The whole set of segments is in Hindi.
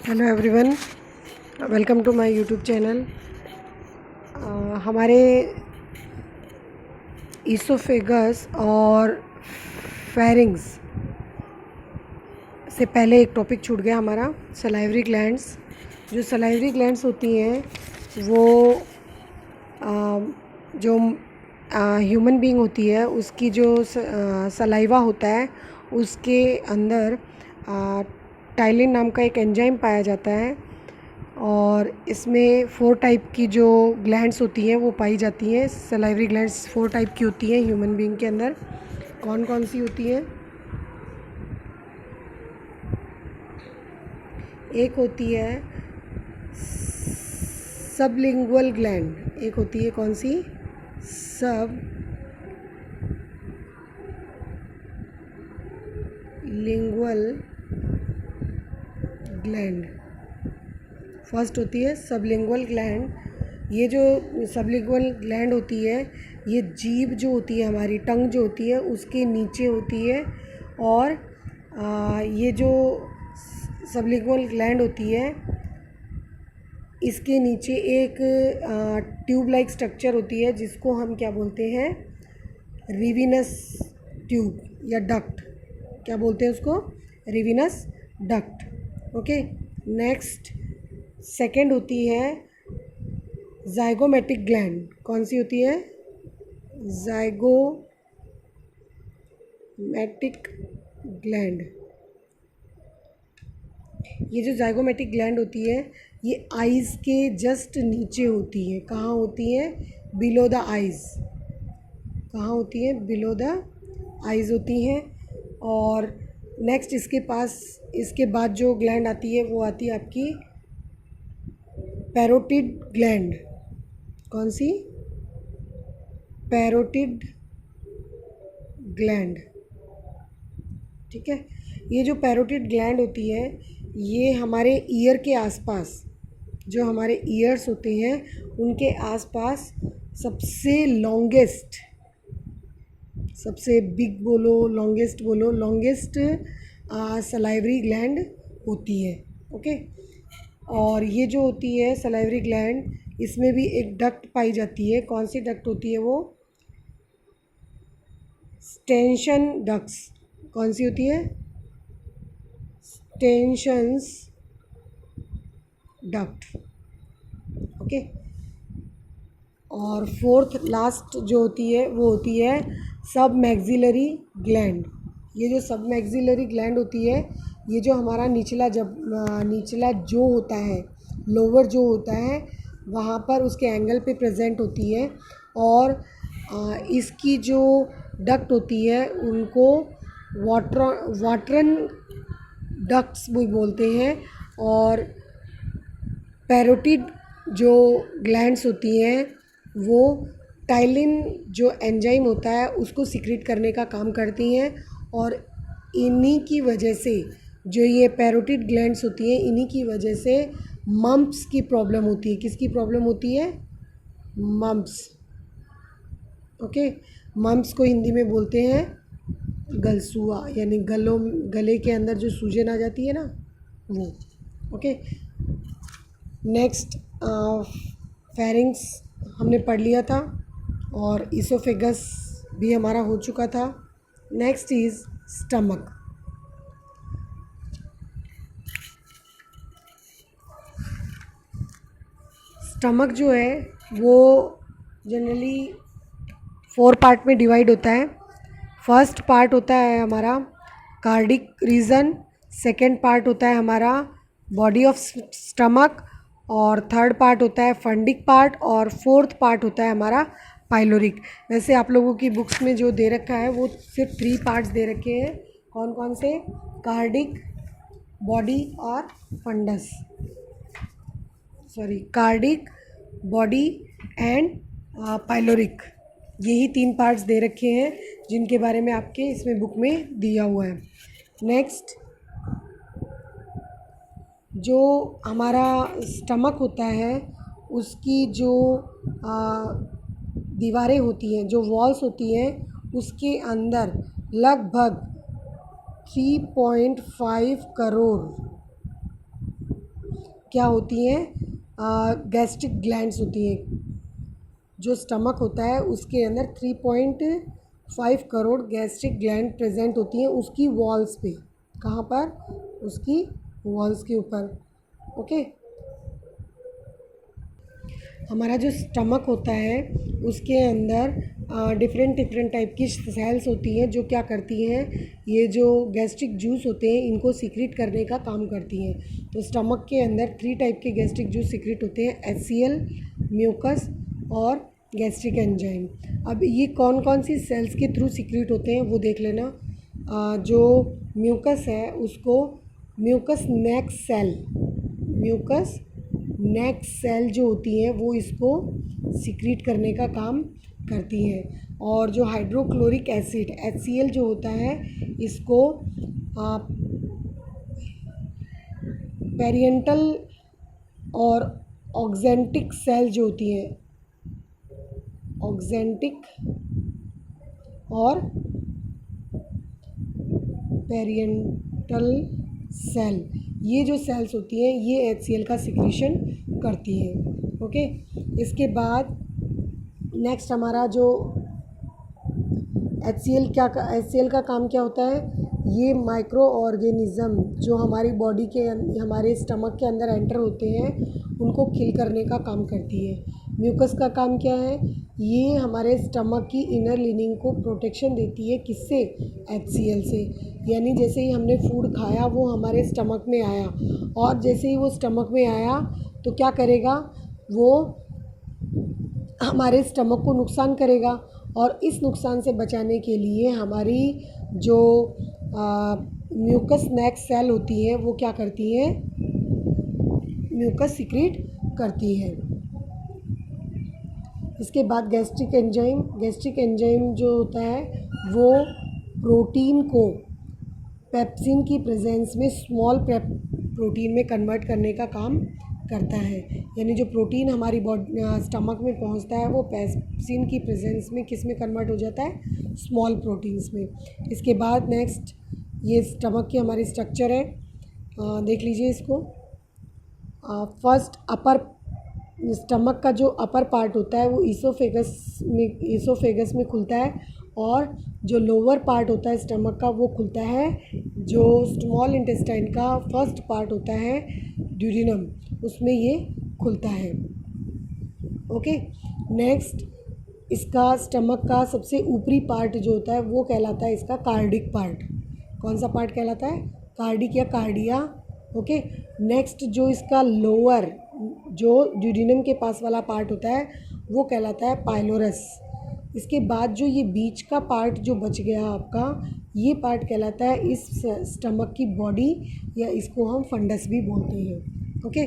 Hello everyone, welcome to my YouTube channel. हमारे ईसोफेगस और फेरिंग्स से पहले एक टॉपिक छूट गया हमारा, सलाइवरी ग्लैंड्स। जो सलाइवरी ग्लैंड्स होती हैं वो जो ह्यूमन बीइंग होती है उसकी जो सलाइवा होता है उसके अंदर टाइलिन नाम का एक एंजाइम पाया जाता है और इसमें 4 टाइप की जो ग्लैंड्स होती हैं वो पाई जाती हैं। सलाइवरी ग्लैंड्स 4 टाइप की होती हैं ह्यूमन बीइंग के अंदर। कौन कौन सी होती हैं? एक होती है सबलिंगुअल ग्लैंड, एक होती है कौन सी? सब लिंगुअल ग्लैंड। फर्स्ट होती है सबलिंगुअल ग्लैंड। ये जो सबलिंगुअल ग्लैंड होती है ये जीभ जो होती है, हमारी टंग जो होती है उसके नीचे होती है। और ये जो सबलिंगुअल ग्लैंड होती है इसके नीचे एक ट्यूब लाइक स्ट्रक्चर होती है जिसको हम क्या बोलते हैं? रिविनस ट्यूब या डक्ट। क्या बोलते हैं उसको? Rivinus duct. Okay, next second होती है जाइगोमेटिक ग्लैंड। कौन सी होती है? Zygomatic gland. ये जो जाइगोमेटिक ग्लैंड होती है ये आइज़ के जस्ट नीचे होती है। कहाँ होती है? Below the eyes. कहाँ होती है? बिलो द आइज़ होती हैं। और नेक्स्ट इसके बाद जो ग्लैंड आती है वो आती है आपकी पैरोटिड ग्लैंड। कौन सी? Parotid gland. ठीक है, ये जो पैरोटिड ग्लैंड होती है ये हमारे ईयर के आसपास, जो हमारे ईयर्स होते हैं उनके आसपास सबसे लॉन्गेस्ट, सबसे बिग बोलो, लॉन्गेस्ट बोलो, लॉन्गेस्ट सलाइवरी ग्लैंड होती है। ओके, और ये जो होती है सलाइवरी ग्लैंड इसमें भी एक डक्ट पाई जाती है। कौन सी डक्ट होती है वो? स्टेंशन डक्ट्स। कौन सी होती है? स्टेंशंस डक्ट। ओके, और फोर्थ लास्ट जो होती है वो होती है सब मैक्सिलरी ग्लैंड। ये जो सब मैक्सिलरी ग्लैंड होती है ये जो हमारा निचला जो होता है, लोअर जो होता है वहाँ पर उसके एंगल पे प्रेजेंट होती है। और इसकी जो डक्ट होती है उनको वाटरन डक्ट्स भी बोलते हैं। और पैरोटिड जो ग्लैंड्स होती हैं वो टाइलिन जो एंजाइम होता है उसको सिक्रीट करने का काम करती हैं। और इन्हीं की वजह से जो ये पैरोटिड ग्लैंड्स होती हैं इन्हीं की वजह से मम्प्स की प्रॉब्लम होती है। किसकी प्रॉब्लम होती है? मम्प्स। ओके, मम्प्स को हिंदी में बोलते हैं गलसुआ, यानी गले के अंदर जो सूजन आ जाती है ना वो। ओके, नेक्स्ट फेरिंग्स हमने पढ़ लिया था और ईसोफेगस भी हमारा हो चुका था। Next is stomach. स्टमक जो है वो जनरली 4 पार्ट में डिवाइड होता है। फर्स्ट पार्ट होता है हमारा कार्डिक रीजन, सेकंड पार्ट होता है हमारा बॉडी ऑफ स्टमक, और थर्ड पार्ट होता है फंडिक पार्ट, और फोर्थ पार्ट होता है हमारा पाइलोरिक। वैसे आप लोगों की बुक्स में जो दे रखा है वो सिर्फ 3 पार्ट्स दे रखे हैं। कौन कौन से? कार्डिक, बॉडी और fundus. Cardiac, body and pyloric. यही 3 पार्ट्स दे रखे हैं जिनके बारे में आपके इसमें बुक में दिया हुआ है। नेक्स्ट, जो हमारा स्टमक होता है उसकी जो दीवारें होती हैं, जो वॉल्स होती हैं उसके अंदर लगभग 3.5 करोड़ क्या होती हैं, गैस्ट्रिक ग्लैंड्स होती हैं। जो स्टमक होता है उसके अंदर 3.5 करोड़ गैस्ट्रिक ग्लैंड प्रेजेंट होती हैं उसकी वॉल्स पे। कहाँ पर? उसकी वॉल्स के ऊपर। ओके। हमारा जो स्टमक होता है उसके अंदर डिफरेंट डिफरेंट टाइप की सेल्स होती हैं जो क्या करती हैं, ये जो गैस्ट्रिक जूस होते हैं इनको सीक्रेट करने का काम करती हैं। तो स्टमक के अंदर 3 टाइप के गैस्ट्रिक जूस सीक्रेट होते हैं, HCl, म्यूकस और गैस्ट्रिक एंजाइम। अब ये कौन कौन सी सेल्स के थ्रू सीक्रेट होते हैं वो देख लेना। जो म्यूकस है उसको म्यूकस नेक सेल, म्यूकस नेक सेल जो होती हैं वो इसको सीक्रेट करने का काम करती हैं। और जो हाइड्रोक्लोरिक एसिड HCl जो होता है इसको पेरिएंटल और ऑक्जेंटिक सेल जो होती हैं, ऑक्जेंटिक और पेरिएंटल सेल, ये जो सेल्स होती हैं ये HCl का सिक्रीशन करती हैं। ओके। इसके बाद नेक्स्ट हमारा जो HCl का काम क्या होता है, ये माइक्रो ऑर्गेनिज़म जो हमारी बॉडी के हमारे स्टमक के अंदर एंटर होते हैं उनको किल करने का काम करती है। म्यूकस का काम क्या है, ये हमारे स्टमक की इनर लिनिंग को प्रोटेक्शन देती है। किससे? HCl से। यानी जैसे ही हमने फूड खाया वो हमारे स्टमक में आया, और जैसे ही वो स्टमक में आया तो क्या करेगा, वो हमारे स्टमक को नुकसान करेगा। और इस नुकसान से बचाने के लिए हमारी जो म्यूकस नेक सेल होती हैं वो क्या करती हैं, म्यूकस सीक्रेट करती हैं। इसके बाद गैस्ट्रिक एंजाइम जो होता है वो प्रोटीन को पेप्सिन की प्रेजेंस में स्मॉल प्रोटीन में कन्वर्ट करने का काम करता है। यानी जो प्रोटीन हमारी बॉडी स्टमक में पहुंचता है वो पेप्सिन की प्रेजेंस में किस में कन्वर्ट हो जाता है, स्मॉल प्रोटीन्स में। इसके बाद नेक्स्ट ये स्टमक की हमारी स्ट्रक्चर है, देख लीजिए इसको। फर्स्ट अपर स्टमक का जो अपर पार्ट होता है वो ईसोफेगस में खुलता है, और जो लोअर पार्ट होता है स्टमक का वो खुलता है, जो स्मॉल इंटेस्टाइन का फर्स्ट पार्ट होता है ड्यूडिनम, उसमें ये खुलता है। ओके। नेक्स्ट इसका स्टमक का सबसे ऊपरी पार्ट जो होता है वो कहलाता है इसका कार्डिक पार्ट। कौन सा पार्ट कहलाता है? कार्डिक या कार्डिया। ओके। नेक्स्ट जो इसका लोअर जो ड्यूडिनम के पास वाला पार्ट होता है वो कहलाता है पाइलोरस। इसके बाद जो ये बीच का पार्ट जो बच गया आपका, ये पार्ट कहलाता है इस स्टमक की बॉडी, या इसको हम फंडस भी बोलते हैं। ओके।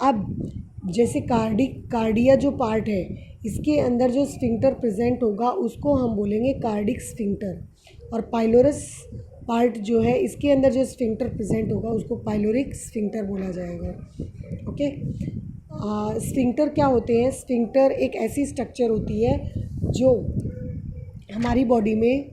अब जैसे कार्डिया जो पार्ट है इसके अंदर जो स्फिंक्टर प्रेजेंट होगा उसको हम बोलेंगे कार्डिक स्फिंक्टर, और पाइलोरस पार्ट जो है इसके अंदर जो स्फिंक्टर प्रेजेंट होगा उसको पाइलोरिक स्फिंक्टर बोला जाएगा। ओके। स्फिंक्टर क्या होते हैं? स्फिंक्टर एक ऐसी स्ट्रक्चर होती है जो हमारी बॉडी में,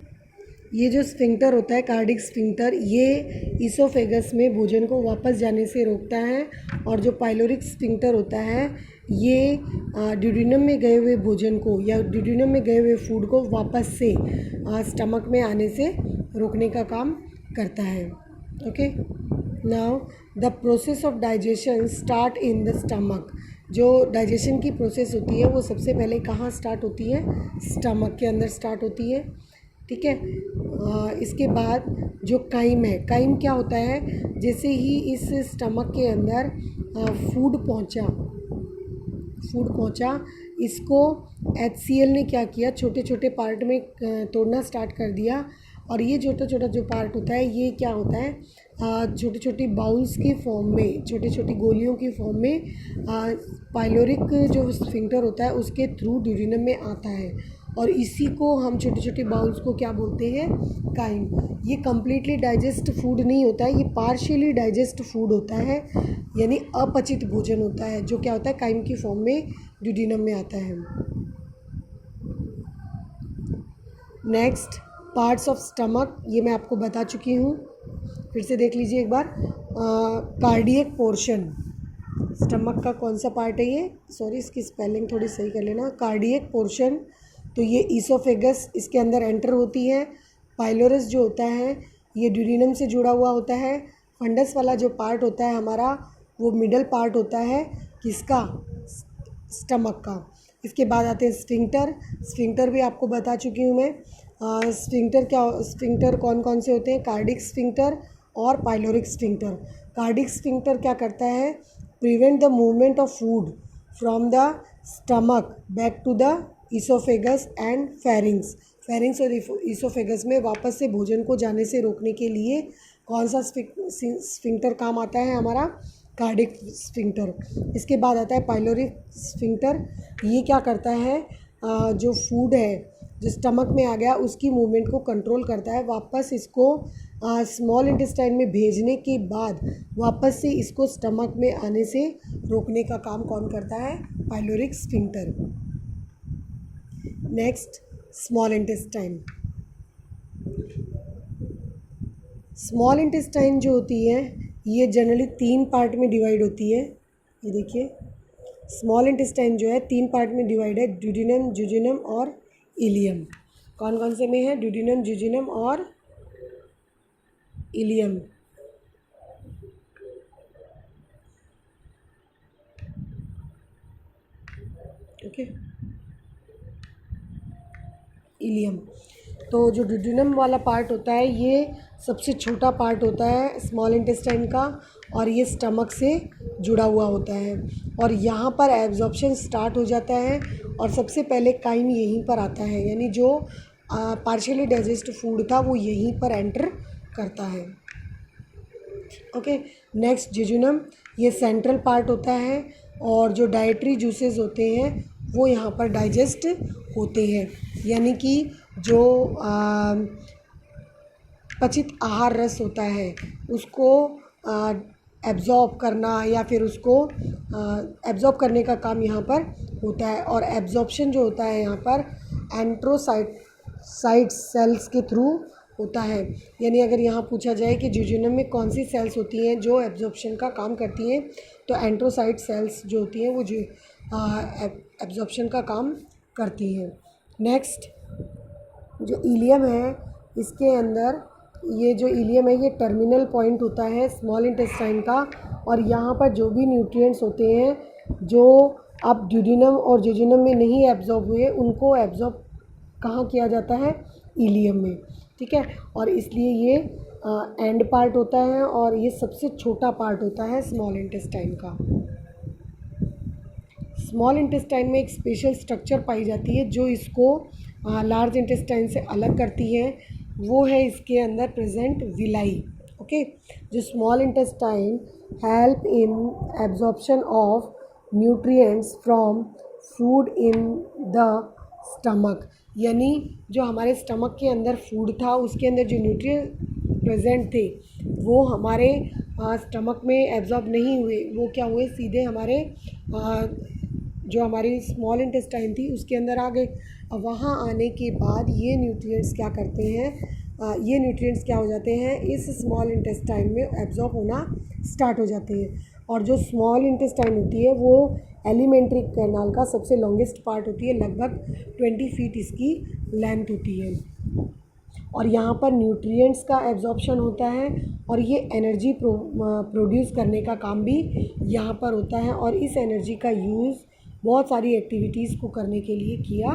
ये जो स्फिंक्टर होता है कार्डिक स्फिंक्टर, ये ईसोफेगस में भोजन को वापस जाने से रोकता है, और जो पाइलोरिक स्फिंक्टर होता है ये ड्यूडिनम में गए हुए भोजन को या ड्यूडिनम में गए हुए फूड को वापस से स्टमक में आने से रोकने का काम करता है। Okay. Now the process of digestion start in the stomach. जो डाइजेशन की प्रोसेस होती है वो सबसे पहले कहाँ स्टार्ट होती है? स्टमक के अंदर स्टार्ट होती है। ठीक है। इसके बाद जो काइम है, काइम क्या होता है? जैसे ही इस स्टमक के अंदर फूड पहुंचा, इसको HCl ने क्या किया, छोटे छोटे पार्ट में तोड़ना स्टार्ट कर दिया, और ये छोटा छोटा जो पार्ट होता है ये क्या होता है, छोटी छोटी बाउल्स की फॉर्म में, छोटी छोटी गोलियों की फॉर्म में पाइलोरिक जो स्फिंक्टर होता है उसके थ्रू ड्यूडिनम में आता है, और इसी को हम छोटी छोटी बाउल्स को क्या बोलते हैं? काइम। ये कम्प्लीटली डाइजेस्ट फूड नहीं होता है, ये पार्शियली डाइजेस्ट फूड होता है, यानी अपचित भोजन होता है, जो क्या होता है काइम की फॉर्म में ड्यूडिनम में आता है। नेक्स्ट पार्ट्स ऑफ स्टमक, ये मैं आपको बता चुकी हूँ, फिर से देख लीजिए एक बार। कार्डियक पोर्शन, स्टमक का कौन सा पार्ट है ये, सॉरी इसकी स्पेलिंग थोड़ी सही कर लेना, कार्डियक पोर्शन। तो ये ईसोफेगस इसके अंदर एंटर होती है। पाइलोरस जो होता है ये ड्यूडिनम से जुड़ा हुआ होता है। फंडस वाला जो पार्ट होता है हमारा वो मिडल पार्ट होता है किसका, स्टमक का। इसके बाद आते हैं स्फिंक्टर। स्फिंक्टर भी आपको बता चुकी हूँ मैं। स्फिंक्टर कौन कौन से होते हैं, कार्डिक स्फिंक्टर और पाइलोरिक स्फिंक्टर। कार्डिक स्फिंक्टर क्या करता है, prevent the movement of food from the stomach back to the oesophagus and pharynx. Pharynx और ईसोफेगस में वापस से भोजन को जाने से रोकने के लिए कौन सा स्फिंक्टर काम आता है हमारा, कार्डिक स्फिंक्टर। इसके बाद आता है पाइलोरिक स्फिंक्टर। ये क्या करता है, जो फूड है जो स्टमक में आ गया उसकी मूवमेंट को कंट्रोल करता है, वापस इसको स्मॉल इंटेस्टाइन में भेजने के बाद वापस से इसको स्टमक में आने से रोकने का काम कौन करता है, pyloric sphincter. Next small intestine. Small intestine जो होती है ये जनरली 3 पार्ट में डिवाइड होती है। ये देखिए स्मॉल इंटेस्टाइन जो है 3 पार्ट में डिवाइड है, ड्यूडिनम, जुजिनम और इलियम। कौन कौन से में है, ड्यूडिनम, जुजिनम और इलियम। Okay, ilium. तो जो ड्यूडिनम वाला पार्ट होता है ये सबसे छोटा पार्ट होता है स्मॉल इंटेस्टाइन का और ये स्टमक से जुड़ा हुआ होता है और यहाँ पर एब्जॉर्प्शन स्टार्ट हो जाता है और सबसे पहले काइम यहीं पर आता है, यानी जो पार्शियली डाइजेस्ट फूड था वो यहीं पर एंटर करता है। Okay, next jejunum. ये सेंट्रल पार्ट होता है और जो डाइटरी जूसेस होते हैं वो यहाँ पर डाइजेस्ट होते हैं, यानी कि जो पचित आहार रस होता है उसको एब्जॉर्ब करना या फिर उसको एब्जॉर्ब करने का काम यहाँ पर होता है। और एब्जॉर्प्शन जो होता है यहाँ पर एंट्रोसाइट सेल्स के थ्रू होता है, यानी अगर यहाँ पूछा जाए कि जुजुनम में कौन सी सेल्स होती हैं जो एब्जॉर्प्शन का काम करती हैं, तो एंट्रोसाइट सेल्स जो होती हैं वो जो एब्जॉर्प्शन का काम करती हैं। नेक्स्ट जो इलियम है, इसके अंदर ये जो इलियम है ये टर्मिनल पॉइंट होता है स्मॉल इंटेस्टाइन का और यहाँ पर जो भी न्यूट्रिएंट्स होते हैं जो अब ड्यूडिनम और जेजुनम में नहीं एब्जॉर्ब हुए उनको एब्जॉर्ब कहाँ किया जाता है, इलियम में। ठीक है, और इसलिए ये एंड पार्ट होता है और ये सबसे छोटा पार्ट होता है स्मॉल इंटेस्टाइन का। स्मॉल इंटेस्टाइन में एक स्पेशल स्ट्रक्चर पाई जाती है जो इसको लार्ज इंटेस्टाइन से अलग करती है, वो है इसके अंदर प्रेजेंट विलाई। ओके, जो small intestine help in absorption of nutrients from food in the stomach, यानी जो हमारे स्टमक के अंदर फूड था उसके अंदर जो न्यूट्रिएंट प्रेजेंट थे वो हमारे स्टमक में एब्जॉर्ब नहीं हुए, वो क्या हुए, सीधे हमारे जो हमारी स्मॉल इंटेस्टाइन थी उसके अंदर आ गए। अब वहाँ आने के बाद ये न्यूट्रिएंट्स क्या करते हैं, ये न्यूट्रिएंट्स क्या हो जाते हैं, इस स्मॉल इंटेस्टाइन में एब्जॉर्ब होना स्टार्ट हो जाते हैं। और जो स्मॉल इंटेस्टाइन होती है वो एलिमेंट्री कैनाल का सबसे लॉन्गेस्ट पार्ट होती है, लगभग 20 फीट इसकी लेंथ होती है और यहाँ पर न्यूट्रिएंट्स का एब्जॉर्प्शन होता है और ये एनर्जी प्रोड्यूस करने का काम भी यहाँ पर होता है और इस एनर्जी का यूज़ बहुत सारी एक्टिविटीज़ को करने के लिए किया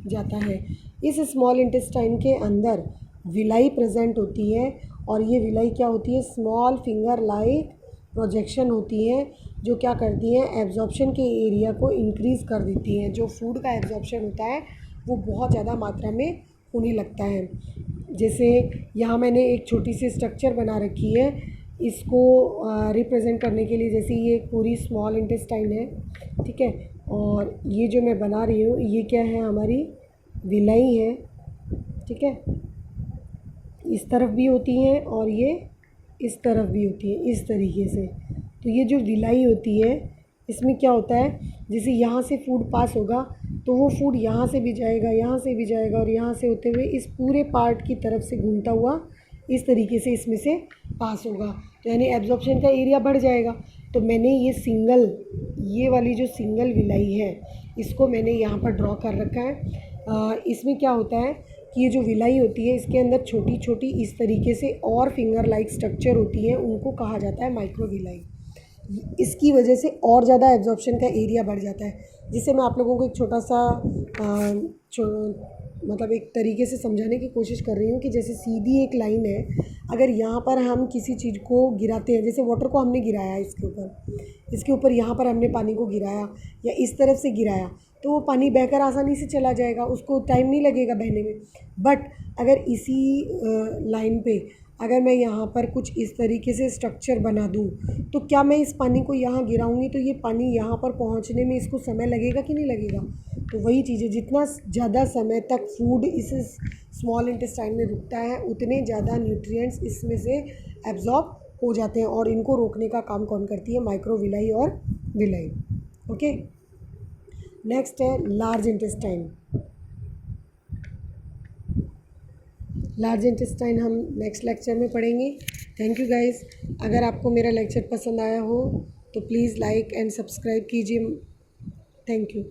जाता है। इस स्मॉल इंटेस्टाइन के अंदर विलाई प्रेजेंट होती है और ये विलाई क्या होती है, स्मॉल फिंगर लाइक प्रोजेक्शन होती हैं जो क्या करती हैं, एब्जॉर्प्शन के एरिया को इंक्रीज़ कर देती हैं। जो फूड का एब्जॉर्प्शन होता है वो बहुत ज़्यादा मात्रा में होने लगता है। जैसे यहाँ मैंने एक छोटी सी स्ट्रक्चर बना रखी है इसको रिप्रेजेंट करने के लिए, जैसे ये पूरी स्मॉल इंटेस्टाइन है, ठीक है, और ये जो मैं बना रही हूँ ये क्या है, हमारी विलाई है, ठीक है, इस तरफ भी होती हैं और ये इस तरफ भी होती है इस तरीके से। तो ये जो विलाई होती है इसमें क्या होता है, जैसे यहाँ से फूड पास होगा तो वो फूड यहाँ से भी जाएगा, यहाँ से भी जाएगा और यहाँ से होते हुए इस पूरे पार्ट की तरफ से घूमता हुआ इस तरीके से इसमें से पास होगा। तो यानी एब्जॉर्प्शन का एरिया बढ़ जाएगा। तो मैंने ये वाली जो सिंगल विलाई है इसको मैंने यहाँ पर ड्रॉ कर रखा है। इसमें क्या होता है कि ये जो विलाई होती है इसके अंदर छोटी छोटी इस तरीके से और फिंगर लाइक स्ट्रक्चर होती है, उनको कहा जाता है माइक्रो विलाई। इसकी वजह से और ज़्यादा एब्जॉर्प्शन का एरिया बढ़ जाता है। जिससे मैं आप लोगों को एक छोटा सा मतलब एक तरीके से समझाने की कोशिश कर रही हूँ कि जैसे सीधी एक लाइन है, अगर यहाँ पर हम किसी चीज़ को गिराते हैं, जैसे वाटर को हमने गिराया इसके ऊपर यहाँ पर हमने पानी को गिराया या इस तरफ से गिराया, तो वो पानी बहकर आसानी से चला जाएगा, उसको टाइम नहीं लगेगा बहने में। बट अगर इसी लाइन पे अगर मैं यहाँ पर कुछ इस तरीके से स्ट्रक्चर बना दूँ, तो क्या मैं इस पानी को यहाँ गिराऊंगी तो ये पानी यहाँ पर पहुँचने में इसको समय लगेगा कि नहीं लगेगा? तो वही चीज़ है, जितना ज़्यादा समय तक फूड इस स्मॉल इंटेस्टाइन में रुकता है उतने ज़्यादा न्यूट्रिएंट्स इसमें से एब्जॉर्ब हो जाते हैं। और इनको रोकने का काम कौन करती है? माइक्रो विलाई और विलाई। ओके, नेक्स्ट है लार्ज इंटेस्टाइन। लार्ज इंटेस्टाइन हम नेक्स्ट लेक्चर में पढ़ेंगे। Thank you guys. अगर आपको मेरा लेक्चर पसंद आया हो तो प्लीज़ लाइक एंड सब्सक्राइब कीजिए। Thank you.